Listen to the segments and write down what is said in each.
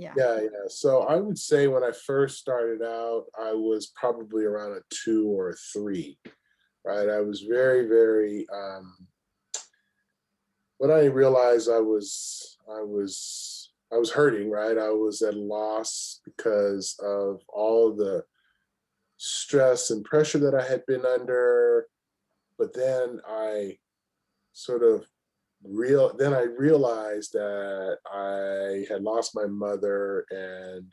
Yeah. Yeah, yeah. So I would say when I first started out, I was probably around a 2 or a 3, right? I was very, very, when I realized I was hurting, right? I was at a loss because of all of the stress and pressure that I had been under. But then I sort of then I realized that I had lost my mother, and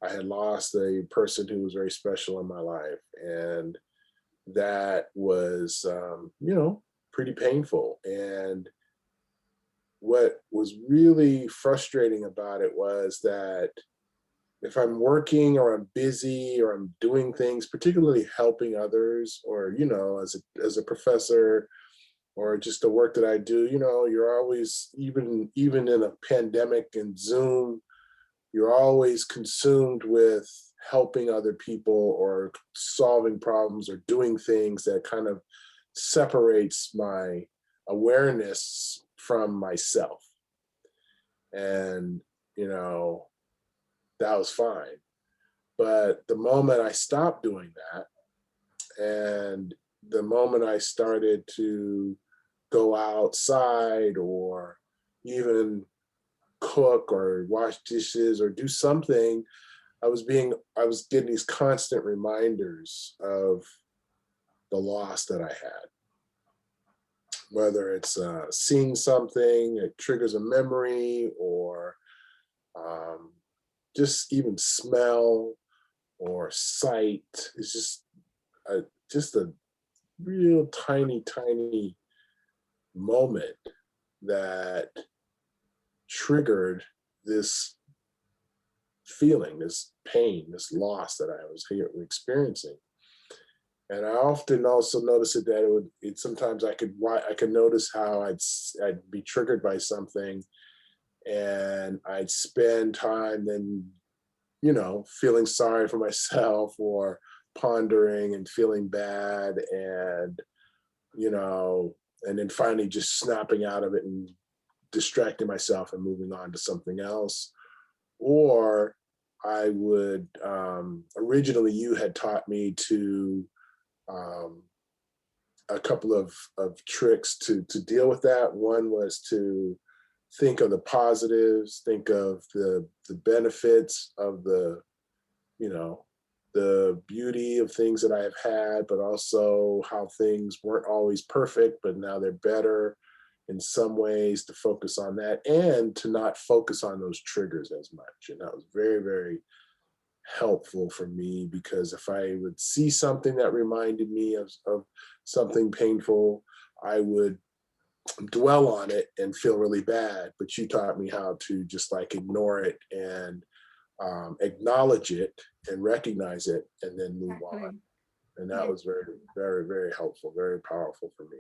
I had lost a person who was very special in my life. And that was, pretty painful. And what was really frustrating about it was that if I'm working or I'm busy or I'm doing things, particularly helping others, or, as a professor, or just the work that I do, you're always, even in a pandemic and Zoom, you're always consumed with helping other people or solving problems or doing things that kind of separates my awareness from myself. And, you know, that was fine. But the moment I stopped doing that, and the moment I started to go outside or even cook or wash dishes or do something, I was getting these constant reminders of the loss that I had. Whether it's seeing something, it triggers a memory, or um, just even smell or sight. It's just a real tiny, tiny moment that triggered this feeling, this pain, this loss that I was here experiencing. And I often also notice it that sometimes I could notice how I'd be triggered by something, and I'd spend time then, feeling sorry for myself, or pondering and feeling bad, and, you know, and then finally just snapping out of it and distracting myself and moving on to something else. Or I would, originally you had taught me to, um, a couple of tricks to deal with that. One was to think of the positives, think of the benefits of you know, the beauty of things that I have had, but also how things weren't always perfect, but now they're better in some ways, to focus on that and to not focus on those triggers as much. And that was very, very helpful for me, because if I would see something that reminded me of something painful, I would dwell on it and feel really bad. But you taught me how to just like ignore it and acknowledge it and recognize it and then move on. Exactly. And that Yeah. was very, very, very helpful, very powerful for me.